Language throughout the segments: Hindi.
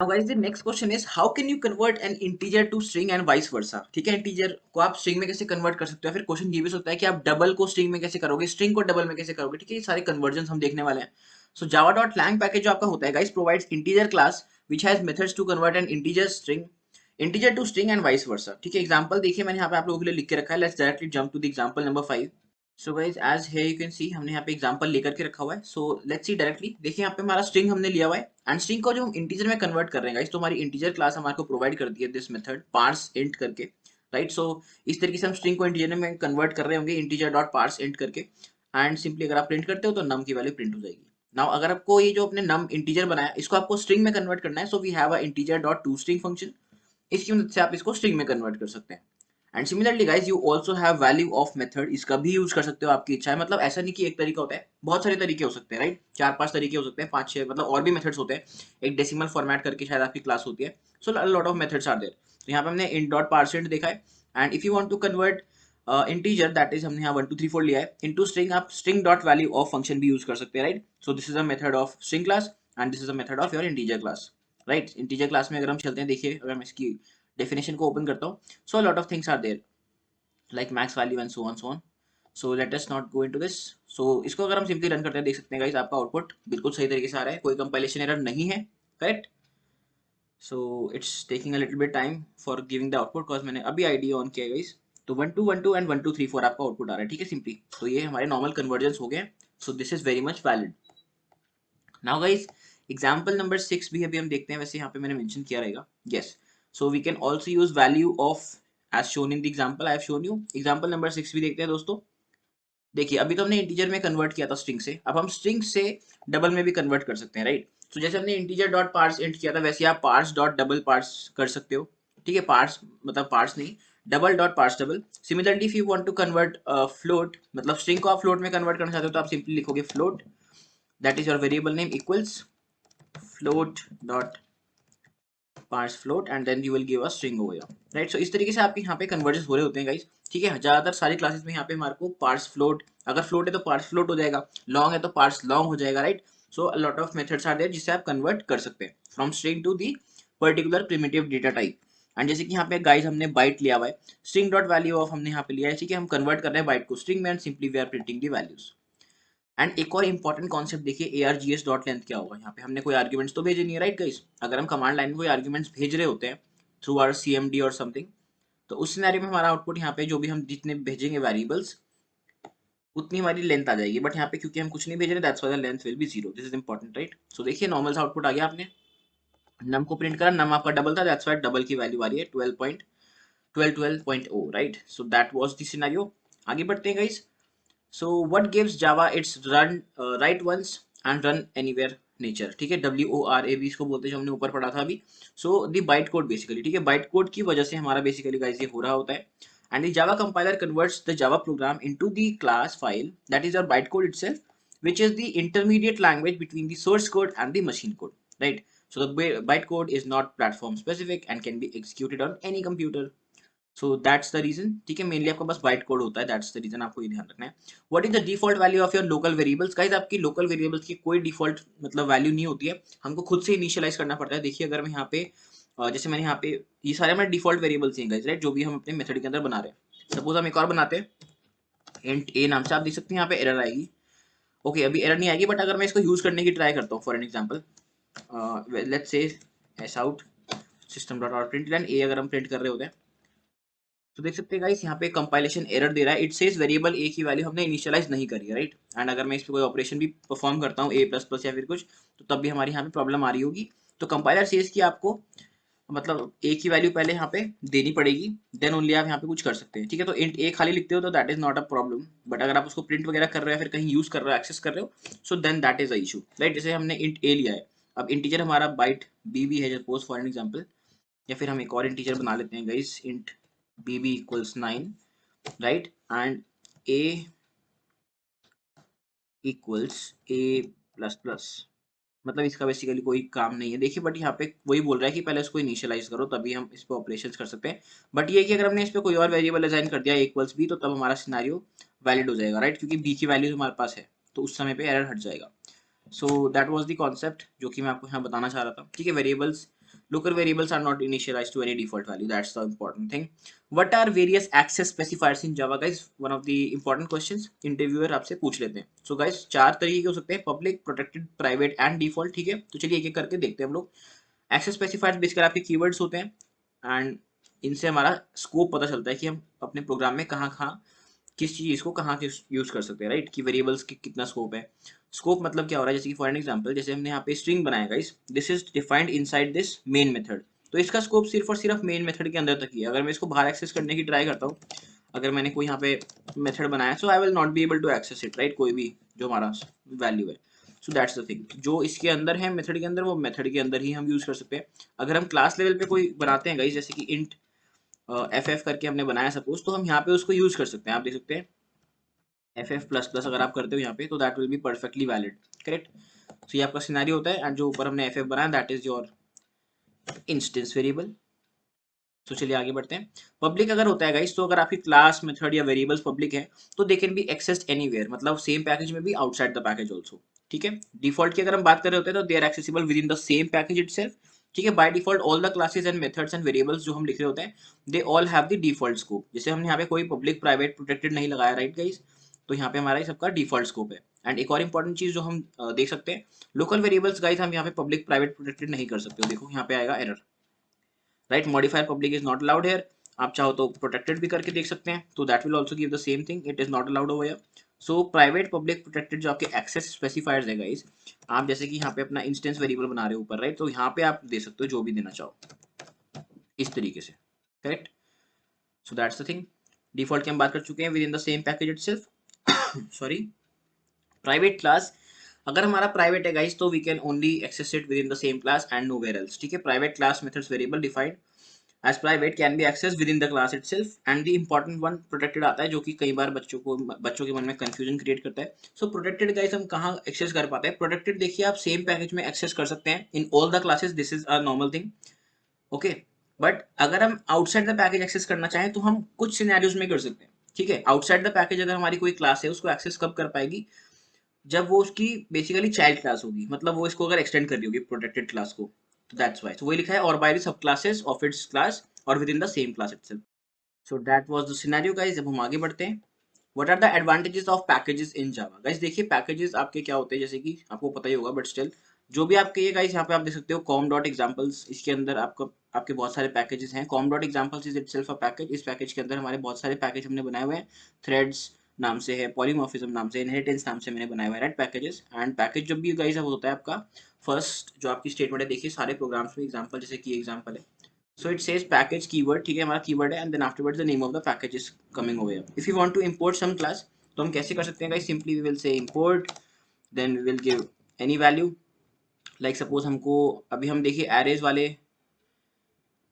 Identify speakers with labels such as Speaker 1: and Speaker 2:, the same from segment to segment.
Speaker 1: Now guys, the next question is how can you convert an integer to string and vice versa. ठीक है, इंटीजर को आप स्ट्रिंग में कैसे कन्वर्ट कर सकते हो, फिर क्वेश्चन ये भी सकता है कि आप डबल को स्ट्रिंग में कैसे करोगे, स्ट्रिंग को डबल में कैसे करोगे. ठीक है, ये सारे कन्वर्जन हम देखने वाले हैं. सो java.lang पैकेज जो आपका होता है guys provides integer class which has methods to convert an integer to string and vice versa. ठीक है, एग्जांपल देखिए मैंने यहाँ पे आप लोगों के लिए लिख के रखा है. Let's directly jump to the example number 5. So guys as है यू कैन सी हमने यहाँ पे एग्जांपल लेकर के रखा हुआ है. So let's see directly. देखिए यहाँ पे हमारा स्ट्रिंग हमने लिया हुआ है एंड स्ट्रिंग को जो हम इंटीजर में कन्वर्ट कर रहे हैं गाइस, तो हमारी इंटीजर क्लास हमारे को प्रोवाइड करती है दिस मेथड पार्स इंट करके. राइट, सो इस तरीके से हम स्ट्रिंग को इंटीजर में कन्वर्ट कर रहे होंगे इंटीजर डॉट पार्स इंट करके. एंड सिंपली अगर आप प्रिंट करते हो तो नम की वैल्यू प्रिंट हो जाएगी. नाउ अगर आपको ये जो अपने नम इंटीजर बनाया इसको आपको स्ट्रिंग में कन्वर्ट करना है, so we have a integer dot to string function. इसकी मदद से आप इसको स्ट्रिंग में कन्वर्ट कर सकते हैं. And similarly guys you also have value of method. इसका भी यूज कर सकते हो, आपकी इच्छा है. मतलब ऐसा नहीं कि एक तरीका होता है, बहुत सारे तरीके हो सकते हैं. राइट, 4-5 तरीके हो सकते हैं, 5-6 मतलब और भी मेथड्स होते हैं. एक डेसिमल फॉर्मेट करके शायद आपकी क्लास होती है. So lot of methods are there. तो यहाँ पे हमने int डॉट पार्सेंट देखा है. And if you want to convert integer that is हमने यहाँ 1 2 3 4 लिया है इनटू स्ट्रिंग, आप string dot value of function भी यूज कर सकते हैं. Right, so this is a method of string class and this is a method of your integer class. Right, integer class में अगर हम चलते हैं, देखिए अगर मैं इसकी डेफिनेशन को ओपन करता हूँ, so lot of things are there like max value and so on. So let us not go into this. सो इसको अगर हम सिंपली रन करते हैं, देख सकते हैं गाइस आपका आउटपुट बिल्कुल सही तरीके से आ रहा है, कोई कंपाइलेशन एरर नहीं है. Correct. So it's taking a little bit time for giving the output because मैंने अभी आईडी ऑन किया है गाइस. तो 1 2 1 2 एंड 1 2 3 4 आपका आउटपुट आ रहा है. ठीक है, सिंपली. तो ये हमारे नॉर्मल कन्वर्जन हो गए. सो this is very much valid. Now guys example number 6 भी अभी हम देखते हैं. वैसे यहाँ पे मैंने मेंशन किया रहेगा. Yes, so we can also use value of as shown in the example I have shown you. Example number 6 भी देखते हैं दोस्तों. देखिए अभी तो हमने इंटीजर में कन्वर्ट किया था स्ट्रिंग से, अब हम स्ट्रिंग से डबल में भी कन्वर्ट कर सकते हैं. राइट, तो जैसे हमने इंटीजर डॉट पार्स इंट किया था वैसे आप पार्स डॉट डबल पार्स कर सकते हो. ठीक है, पार्स मतलब पार्स नहीं, double dot parse double. Similarly if you want to convert float, मतलब स्ट्रिंग को आप फ्लोट में कन्वर्ट करना चाहते हो तो आप सिंपली लिखोगे float that is your variable name equals float dot parse float and then you will give a string over here. Right, so इस तरीके से आपके यहाँ पे कन्वर्जन हो रहे होते हैं गाइस. ठीक है, ज्यादातर सारी क्लासेस में यहाँ पे हमारे को पार्स फ्लोट, अगर फ्लोट है तो पार्स फ्लोट हो जाएगा, लॉन्ग है तो पार्स लॉन्ग हो जाएगा. Right, so lot of methods are there जिससे आप कन्वर्ट कर सकते हैं from string to the particular primitive data type. And जैसे कि यहाँ पे गाइस हमने बाइट लिया हुआ है, स्ट्रिंग डॉट वैल्यू ऑफ हमने यहाँ पे लिया है. ठीक है, हम कन्वर्ट कर रहे हैं बाइट को स्ट्रिंग में and simply we are printing the values. And एक और इंपॉर्टेंट कॉन्सेप्ट देखिए, args डॉट लेंथ क्या होगा. यहाँ पे हमने कोई आर्ग्यूमेंट्स तो भेजे नहीं है. राइट गाइस, अगर हम कमांड लाइन में कोई आर्ग्यूमेंट्स भेज रहे होते हैं थ्रू आवर cmd और समथिंग, तो उस सिनेरियो में हमारा आउटपुट यहाँ पे जो भी हम जितने भेजेंगे वेरिएबल्स उतनी हमारी लेंथ आ जाएगी. बट यहाँ पे क्योंकि हम कुछ नहीं भेज रहे, that's why the length will be zero. This is important. Right, so देखिए नॉर्मल सा आउटपुट आ गया. आपने नम को प्रिंट करा, नम आपका डबल था, दैट्स व्हाई डबल की वैल्यू आ रही है 12.12.0. Right, so that was the scenario. आगे बढ़ते हैं guys. So what gives Java its run write once and run anywhere nature. ठीक है, WORAB इसको बोलते हैं जो हमने ऊपर पढ़ा था अभी. So the byte code basically. ठीक है, byte code की वजह से हमारा basically guys ये हो रहा होता है. And the Java compiler converts the Java program into the class file that is your bytecode itself, which is the intermediate language between the source code and the machine code. Right. So the bytecode is not platform specific and can be executed on any computer. So that's the reason. ठीक है, मेनली आपका बस बाइट कोड होता है, दैट्स द रीजन. आपको ये ध्यान रखना है. What is the default value of your local variables. Guys आपकी लोकल वेरिएबल्स की कोई डिफॉल्ट मतलब वैल्यू नहीं होती है, हमको खुद से इनिशियलाइज करना पड़ता है. देखिए अगर मैं यहाँ पे जैसे मैंने यहाँ पे ये सारे हमारे डिफॉल्ट वेरिएबल्स हैं गाइस. राइट, जो भी हम अपने मेथड के अंदर बना रहे हैं. सपोज हम एक और बनाते हैं इंट ए नाम से, आप देख सकते हैं यहाँ पे एरर आएगी. ओके, अभी एरर नहीं आएगी, बट अगर मैं इसको यूज करने की ट्राई करता हूँ for an example, let's say S out system dot out print a अगर हम प्रिंट कर रहे होते हैं, तो देख सकते हैं गाइस यहाँ पे कंपाइलेशन एरर दे रहा है. इट सेज वेरिएबल ए की वैल्यू हमने इनिशियलाइज नहीं करी है. राइट, एंड अगर मैं इस पे कोई ऑपरेशन भी परफॉर्म करता हूँ ए प्लस प्लस या फिर कुछ, तो तब भी हमारी यहाँ पे प्रॉब्लम आ रही होगी. तो कंपाइलर सेज कि आपको मतलब ए की वैल्यू पहले यहाँ पे देनी पड़ेगी, देन ओनली आप यहाँ पे कुछ कर सकते हैं. ठीक है, तो इंट ए खाली लिखते हो तो that is not a problem, but अगर आप उसको प्रिंट वगैरह कर रहे हो या फिर कहीं यूज कर रहे हो, एक्सेस कर रहे हो, so then that is a issue. Right, जैसे हमने इंट ए लिया है, अब इंटीजर हमारा बाइट बी भी है सपोज फॉर एन एग्जाम्पल, या फिर हम एक और इंटीजर बना लेते हैं guys int b b equals 9. Right, and a equals a plus plus. मतलब इसका बेसिकली कोई काम नहीं है देखिए, बट यहाँ पे वही बोल रहा है कि पहले इसको इनिशियलाइज करो तभी हम इस पे ऑपरेशंस कर सकते हैं. बट ये कि अगर हमने इस पे कोई और वेरिएबल असाइन कर दिया इक्वल्स b, तो तब हमारा सिनेरियो वैलिड हो जाएगा. राइट, क्योंकि b की वैल्यू हमारे पास है तो उस समय पे एरर हट जाएगा. सो दैट वाज द कॉन्सेप्ट जो कि मैं आपको यहाँ बताना चाह रहा था. ठीक है, variables Local variables are not initialized to any default value. That's the important thing. What are various access specifiers in Java, guys? One of the important questions interviewer आपसे पूछ लेते हैं. So guys, चार तरीके के हो सकते हैं: public, protected, private and default. ठीक है, तो चलिए एक एक करके देखते हैं हम लोग. Access specifiers बेसिकली आपके keywords होते हैं and इनसे हमारा स्कोप पता चलता है कि हम अपने प्रोग्राम में कहाँ कहाँ किस चीज को कहाँ यूज कर सकते हैं, राइट, कि वेरिएबल्स की कितना स्कोप है. स्कोप मतलब क्या हो रहा है, जैसे कि फॉर एन एग्जांपल जैसे हमने यहाँ पे स्ट्रिंग बनाया guys, this is defined inside this main method. तो इसका स्कोप सिर्फ और सिर्फ मेन मेथड के अंदर तक ही है. अगर मैं इसको बाहर एक्सेस करने की ट्राई करता हूँ, अगर मैंने कोई यहाँ पे मेथड बनाया, so I will not be able to access it, right, कोई भी जो हमारा वैल्यू है. सो दैट्स द थिंग, जो इसके अंदर है मेथड के अंदर, वो मेथड के अंदर ही हम यूज कर सकते हैं. अगर हम क्लास लेवल पे कोई बनाते हैं गाइस, जैसे कि इंट एफ करके हमने बनाया सपोज, तो हम यहाँ पे उसको यूज कर सकते हैं. आप देख सकते हैं FF++ अगर आप करते हो यहाँ पे, तो that will be perfectly valid, correct. So ये आपका सिनेरियो होता है, एंड जो ऊपर हमने FF बनाया that is your instance variable. तो चलिए आगे बढ़ते हैं. पब्लिक अगर होता है गाइस, तो अगर आपकी क्लास मेथड या वेरिएबल्स पब्लिक है, तो they can be accessed anywhere, मतलब सेम पैकेज में भी, आउटसाइड द पैकेज ऑल्सो. ठीक है. डिफॉल्ट की अगर हम बात कर रहे होते हैं, तो they are accessible within the same package itself. ठीक है. By default all the classes and methods and variables जो हम लिख रहे होते हैं, they all have the default scope. जैसे हमने यहाँ पे कोई पब्लिक, प्राइवेट, प्रोटेक्टेड नहीं लगाया, राइट गाइस, तो यहाँ पे हमारा सबका डिफॉल्ट स्कोप है. एंड एक और इंपॉर्टेंट चीज जो हम देख सकते हैं, लोकल वेरिएबल्स गाइस हम यहाँ पे पब्लिक, प्राइवेट, प्रोटेक्टेड नहीं कर सकते हो. देखो यहाँ पे आएगा error, right. Modifier public is not allowed here. आप चाहो तो प्रोटेक्टेड भी करके देख सकते हैं, तो that will also give the same thing, it is not allowed over here. So private, public, protected जो आपके एक्सेस स्पेसिफायर्स है गाइस, आप जैसे कि यहाँ पे अपना इंस्टेंस वेरिएबल बना रहे हो ऊपर, राइट, तो यहाँ पे आप दे सकते हो जो भी देना चाहो इस तरीके से, correct. So that's the thing. Default की हम बात कर चुके हैं within the same package itself. Sorry. Private class, अगर हमारा प्राइवेट है गाइस, तो we can only access it within the same class and nowhere else. ठीक है. Private class methods variable defined as private can be accessed within the class itself, and the important one protected आता है, जो कि कई बार बच्चों के मन में कंफ्यूजन क्रिएट करता है. सो प्रोटेक्टेड गाइस हम कहाँ एक्सेस कर पाते हैं? प्रोटेक्टेड देखिए आप सेम पैकेज में एक्सेस कर सकते हैं in all the classes, this is a normal thing, okay. But अगर हम आउटसाइड द पैकेज एक्सेस करना चाहें, तो हम कुछ सिनेरियोज में कर सकते हैं. ठीक है. आउटसाइड द पैकेज अगर हमारी कोई क्लास है, उसको एक्सेस कब कर पाएगी? जब वो उसकी बेसिकली चाइल्ड क्लास होगी, मतलब वो इसको अगर एक्सटेंड कर रही होगी प्रोटेक्टेड क्लास को, तो दैट्स व्हाई. तो वही लिखा है, और by the sub classes of its class और within the same class itself. So that was the scenario guys. अब हम आगे बढ़ते हैं. What are the advantages of packages in Java? Guys देखिए पैकेजेस आपके क्या होते हैं, जैसे कि आपको पता ही होगा, बट स्टिल जो भी आपके ये गाइस यहाँ पे आप देख सकते हो com डॉट एग्जाम्पल्स, इसके अंदर आपको आपके बहुत सारे पैकेजेस हैं. com dot examples is itself a package. इस पैकेज के अंदर हमारे बहुत सारे पैकेज हमने बनाए हुए हैं. थ्रेड्स नाम से है, पॉलीमॉर्फिज्म नाम से, इनहेरिटेंस नाम से मैंने बनाए हुए हैं, राइट, पैकेजेस. एंड पैकेज जब भी गाइस होता है आपका फर्स्ट जो आपकी स्टेटमेंट है, देखिए सारे प्रोग्राम्स में एग्जाम्पल, जैसे कि एग्जाम्पल है. So it says package keyword, ठीक है, हमारा कीवर्ड है, and then afterwards the name of the package is coming over here. If you want to import some class, तो हम कैसे कर सकते हैं guys? Simply we will say import, then we will give any value. Like suppose हमको अभी हम देखिए arrays वाले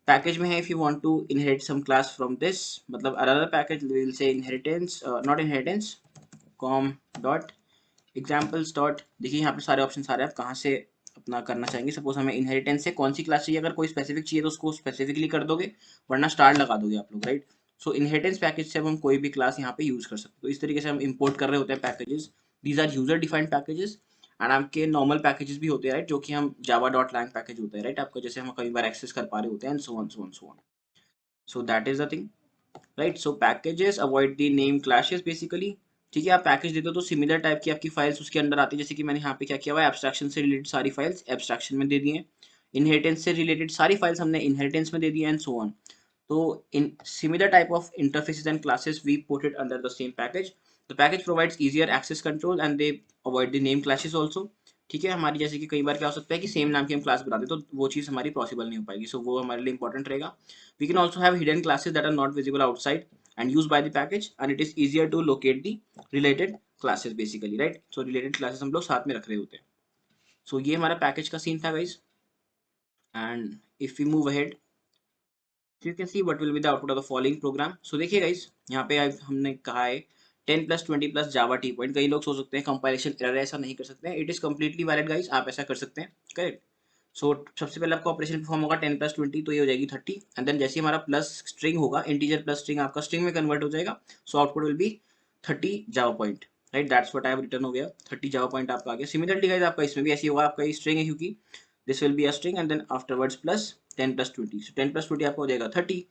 Speaker 1: पैकेज में है. If you want to inherit some class from this, मतलब another package, we will say inheritance, not inheritance, com dot examples dot. देखिए यहाँ पे सारे ऑप्शन आ रहे हैं, आप कहाँ से अपना करना चाहेंगे. सपोज हमें इनहेरिटेंस से कौन सी क्लास चाहिए, अगर कोई स्पेसिफिक चाहिए तो उसको स्पेसिफिकली कर दोगे, वरना स्टार लगा दोगे आप लोग, राइट. सो इनहेरिटेंस पैकेज से अब हम कोई भी क्लास यहाँ पे यूज कर सकते हैं. तो इस तरीके से हम इंपोर्ट कर रहे होते हैं packages. These are user defined packages. And आपके नॉर्मल पैकेजेस भी होते हैं, राइट, जो कि हम जावा डॉट लैंग पैकेज होता है, राइट, आपका जैसे हम कई बार एक्सेस कर पा रहे होते हैं, and so on so on so on. So that is the thing, right. So packages avoid the name clashes basically. ठीक है. आप पैकेज देते हो तो सिमिलर टाइप की आपकी फाइल्स उसके अंदर आती है, जैसे कि मैंने यहाँ पे क्या किया हुआ है, एब्स्ट्रैक्शन से रिलेटेड सारी फाइल्स एब्स्ट्रैक्शन में दे दी हैं, इनहेरिटेंस से रिलेटेड सारी फाइल्स हमने इनहेरिटेंस में दे दी, एंड सो ऑन. तो in similar type of interfaces and classes we put it under the same package. The package provides easier access control and they avoid the name clashes also. ठीक है. हमारी जैसे कि कई बार क्या हो सकता है कि सेम नाम की हम क्लास बनाते तो वो चीज़ हमारी पॉसिबल नहीं हो पाएगी, सो वो हमारे लिए इंपॉर्टेंट रहेगा. We can also have hidden classes that are not visible outside and used by the package, and it is easier to locate the related classes basically, right. So related classes हम लोग साथ में रख रहे होते हैं. So ये हमारा पैकेज का सीन था guys. And if we move ahead, so you can see what will be the output of the following program. So देखिए guys, यहाँ पे हमने कहा है 10+20+ जावा टी पॉइंट. कई लोग सोच सकते हैं कंपाइलेशन एरर, ऐसा नहीं कर सकते हैं. It is completely valid guys, आप ऐसा कर सकते हैं, करेक्ट. सो सबसे पहले आपका ऑपरेशन परफॉर्म होगा 10+20, तो ये हो जाएगी 30. एंड देन जैसे हमारा प्लस स्ट्रिंग होगा, इंटीजर प्लस स्ट्रिंग आपका स्ट्रिंग में कन्वर्ट हो जाएगा. So output will be 30 Java point, right. That's what I have written हो गया, 30 जावा पॉइंट आपका आ गया. सिमिलरली गाइस आपका इसमें भी ऐसी होगा, आपका स्ट्रिंग है क्योंकि this will be a string and then afterwards plus 10+20, so 10+20 आपका हो जाएगा 30,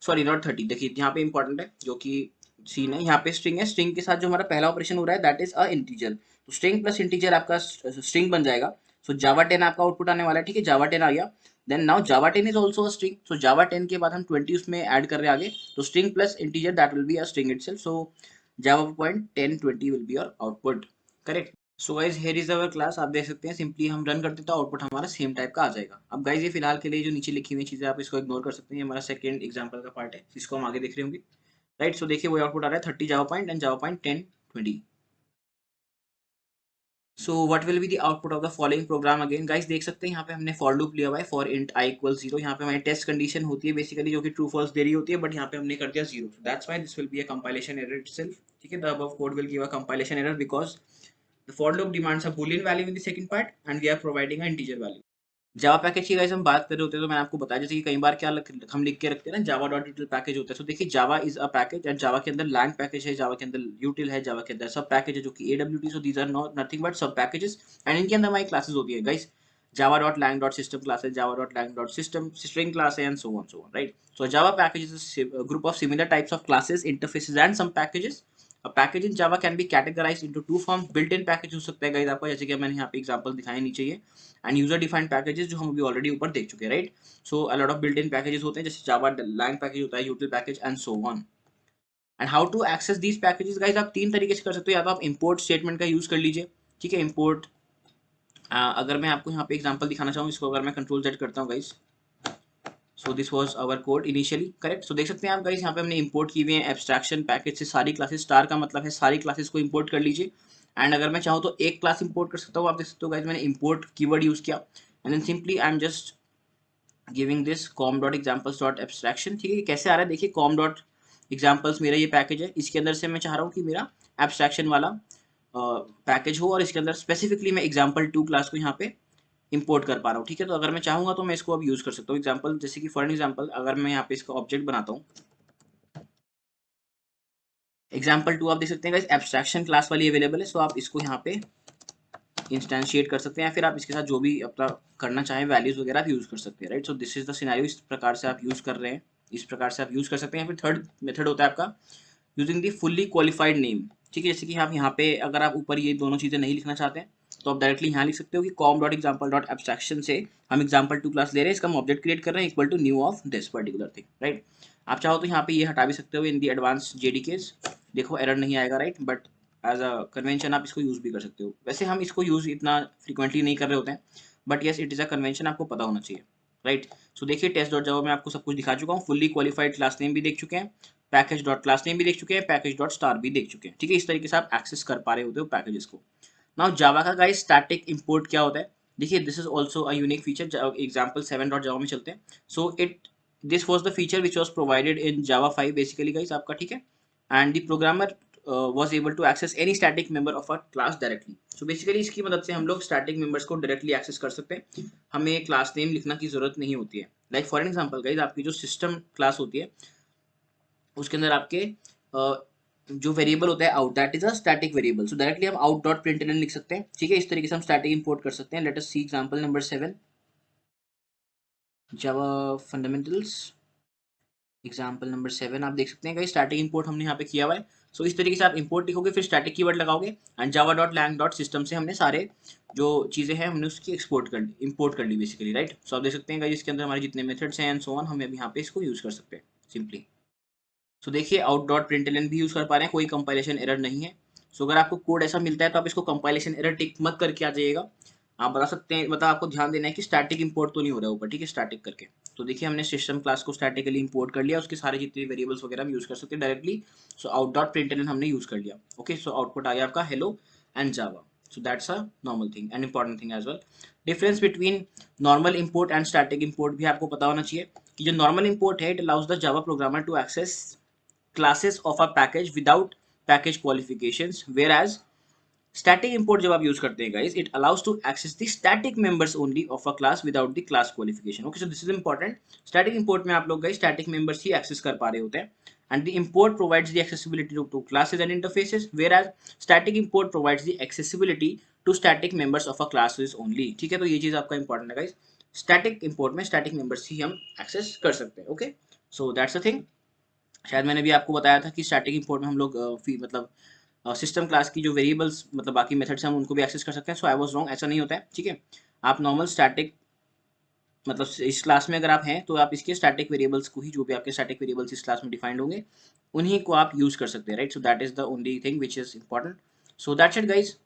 Speaker 1: सॉरी नॉट 30, देखिए यहाँ पे इंपॉर्टेंट है जो कि सीन है, यहाँ पे स्ट्रिंग है, स्ट्रिंग के साथ जो हमारा पहला ऑपरेशन हो रहा है दैट इज अ इंटीजर, तो स्ट्रिंग प्लस इंटीजर आपका स्ट्रिंग बन जाएगा। सो जावा 10 आपका आउटपुट आने वाला है, ठीक है, जावा 10 आ गया। Then now Java 10 is also a string, so Java 10 के बाद हम 20 उसमें ऐड कर रहे हैं आगे, तो string plus integer that will be a string itself, so Java point 10 20 will be your output, correct. So guys here is our class, आप देख सकते हैं सिंपली हम रन करते तो आउटपुट हमारा सेम टाइप का आ जाएगा। अब गाइज ये फिलहाल के लिए जो नीचे लिखी हुई चीजें आप इसको इग्नोर कर सकते हैं, ये हमारा सेकंड एग्जांपल का पार्ट है जिसको हम आगे देख रहे होंगे, राइट। सो देखिए वो आउटपुट आ रहा है 30 Java point and Java point 10 20। So what will be the output of the following program again, guys देख सकते हैं यहाँ पे हमने फॉर लूप लिया हुआ है फॉर इंट आई इक्वल 0, यहाँ पे हमारी टेस्ट कंडीशन होती है बेसिकली जो कि ट्रू फॉल्स दे रही होती है, बट यहाँ पे हमने कर दिया 0, that's why this will be a compilation error itself, ठीक है। The above code will give a compilation error because the for loop demands a boolean value in the second part and we are providing a integer value. Java package की गाइस हम बात कर रहे होते हैं तो मैंने आपको बताया जैसे कि कई बार क्या हम लिख के रखते हैं ना जावा डॉट यूटिल पैकेज होता है, तो देखिए Java is a package and Java के अंदर लैंग पैकेज है, जावा के अंदर यूटिल है, जावा के अंदर सब पैकेज है जो कि AWT, so these are not nothing but sub packages एंड इनके अंदर हमारी क्लासेस होती है guys, Java dot lang dot system class है, Java dot lang dot system string class है and so on right. So Java package is a group of similar types of classes interfaces and some packages. A package in Java can be categorized into two forms, built-in package हो सकता है गाइस आपका, जैसे कि मैंने यहाँ पे एग्जांपल दिखाए नीचे ये, एंड यूजर डिफाइंड पैकेजेस जो हम अभी ऑलरेडी ऊपर देख चुके हैं, right. So a lot of built in packages होते हैं जैसे जावा लैंग पैकेज होता है, util package and so on. And how to access these packages guys, आप तीन तरीके से कर सकते हो, या तो आप इंपोर्ट स्टेटमेंट का यूज कर लीजिए, ठीक है, इंपोर्ट। अगर मैं आपको यहाँ पे एग्जांपल दिखाना चाहूँ, इसको अगर मैं कंट्रोल जेड करता हूँ guys, so this was our code initially, correct. सो देख सकते हैं आप गाइस यहाँ पे हमने इंपोर्ट की हुई है एब्स्ट्रैक्शन पैकेज से सारी क्लासेस, स्टार का मतलब है सारी क्लासेस को इंपोर्ट कर लीजिए। एंड अगर मैं चाहूँ तो एक क्लास इंपोर्ट कर सकता हूँ, आप देख सकते हो गाइस मैंने इंपोर्ट कीवर्ड यूज किया and then simply I am just giving this com dot examples dot abstraction, ठीक है। कैसे आ रहा है देखिए, com डॉट एग्जाम्पल्स मेरा ये पैकेज है, इसके अंदर से मैं चाह रहा हूँ कि मेरा एब्स्ट्रैक्शन वाला पैकेज हो और इसके अंदर स्पेसिफिकली मैं एग्जाम्पल 2 क्लास को यहाँ पे इंपोर्ट कर पा रहा हूँ, ठीक है। तो अगर मैं चाहूंगा तो मैं इसको अब यूज कर सकता हूँ एग्जाम्पल, जैसे कि फॉर एग्जाम्पल अगर मैं यहाँ पे इसका ऑब्जेक्ट बनाता हूँ एग्जाम्पल 2, आप देख सकते हैं गाइस एब्स्ट्रैक्शन क्लास वाली अवेलेबल है, सो आप इसको यहाँ पे इंस्टेंशिएट कर सकते हैं या फिर आप इसके साथ जो भी अपना करना चाहें वैल्यूज वगैरह आप यूज कर सकते हैं, right. So this is the scenario, इस प्रकार से आप यूज कर रहे हैं, इस प्रकार से आप यूज कर सकते हैं। फिर थर्ड मेथड होता है आपका using the fully qualified name, ठीक है। जैसे कि आप यहाँ पे अगर आप ऊपर ये दोनों चीजें नहीं लिखना चाहते हैं तो आप डायरेक्टली यहाँ लिख सकते हो कि com dot example dot abstraction से हम एग्जाम्पल 2 क्लास ले रहे हैं, इसका हम ऑब्जेक्ट क्रिएट कर रहे हैं equal to new of this particular thing, right. आप चाहो तो यहाँ पे ये हटा भी सकते हो इन दी एडवांस जेडीकेस, देखो एरर नहीं आएगा, right. But as a convention आप इसको यूज भी कर सकते हो, वैसे हम इसको यूज इतना फ्रिक्वेंटली नहीं कर रहे होते हैं, but yes it is a convention, आपको पता होना चाहिए, राइट। सो देखिए टेस्ट डॉट जावा में आपको सब कुछ दिखा चुका हूँ, फुल्ली क्वालिफाइड क्लास नेम भी देख चुके हैं, पैकेज डॉट क्लास नेम भी देख चुके हैं, पैकेज डॉट स्टार भी देख चुके हैं, ठीक है। इस तरीके से आप एक्सेस कर पा रहे होते हो पैकेजेस को। नाउ जावा का गाइस स्टैटिक इंपोर्ट क्या होता है, देखिए this is also a unique feature, example 7 dot जावा में चलते हैं। So it this was the feature which was provided in Java 5 basically guys आपका, ठीक है। And the programmer was able to access any static member of a class directly. So basically इसकी मदद से हम लोग static members को directly access कर सकते हैं, हमें class name लिखना की जरूरत नहीं होती है। Like for example guys आपकी जो system class होती है उसके अंदर आपके जो वेरिएबल होता है out that is a static variable, so directly हम आउट डॉट प्रिंटलन लिख सकते हैं, ठीक है। इस तरीके से हम स्टैटिक इंपोर्ट कर सकते हैं। लेट अस सी एग्जांपल नंबर 7 जावा फंडामेंटल्स, एग्जांपल नंबर 7 आप देख सकते हैं स्टैटिक इंपोर्ट हमने यहाँ पे किया हुआ है। सो इस तरीके से आप इंपोर्ट लिखोगे फिर स्टैटिक कीवर्ड लगाओगे and Java dot lang dot system से हमने सारे जो चीजें हैं हमने उसकी एक्सपोर्ट कर ली, इंपोर्ट कर ली बेसिकली, राइट। सो आप देख सकते हैं इसके अंदर हमारे जितने मेथड्स हैं एंड सो ऑन, हम अब यहाँ पे इसको यूज कर सकते हैं सिंपली। सो देखिए आउट डॉट प्रिंटलन भी यूज कर पा रहे हैं, कोई कंपाइलेशन एरर नहीं है। सो अगर आपको कोड ऐसा मिलता है तो आप इसको कंपाइलेशन एरर टिक मत करके आ जाइएगा, आप बता सकते हैं, मतलब आपको ध्यान देना है कि स्टैटिक इंपोर्ट तो नहीं हो रहा है ऊपर, ठीक है, स्टैटिक करके। तो देखिए हमने सिस्टम क्लास को स्टैटिकली इंपोर्ट कर लिया, उसके सारे जितने वेरिएबल्स वगैरह हम यूज कर सकते हैं directly. So out dot println हमने यूज कर लिया, ओके। सो आउटपुट आ गया आपका hello and Java. So that's a normal thing and important thing as well. Difference between normal import and static import भी आपको पता होना चाहिए कि जो नॉर्मल इंपोर्ट है it allows the Java programmer to access classes of a package without package qualifications, whereas static import जब आप यूज करते हैं guys it allows to access the static members only of a class without the class qualification, okay। So this is important, static import में आप लोग guys static members ही access कर पा रहे होते हैं and the import provides the accessibility to classes and interfaces, whereas static import provides the accessibility to static members of a classes only, ठीक है। तो ये चीज आपका important है guys। स्टैटिक इंपोर्ट में स्टैटिक मेंबर्स ही हम एक्सेस कर सकते हैं। Okay, so that's the thing. शायद मैंने भी आपको बताया था कि स्टैटिक इंपोर्ट में हम लोग मतलब सिस्टम क्लास की जो वेरिएबल्स मतलब बाकी मेथड्स हैं हम उनको भी एक्सेस कर सकते हैं। सो आई वाज रॉन्ग, ऐसा नहीं होता है, ठीक है। आप नॉर्मल स्टैटिक मतलब इस क्लास में अगर आप हैं तो आप इसके स्टैटिक वेरिएबल्स को ही, जो भी आपके स्टैटिक वेरिएबल्स इस क्लास में डिफाइंड होंगे, उन्हीं को आप यूज कर सकते हैं, right. So that is the only thing which is important. So that's it guys.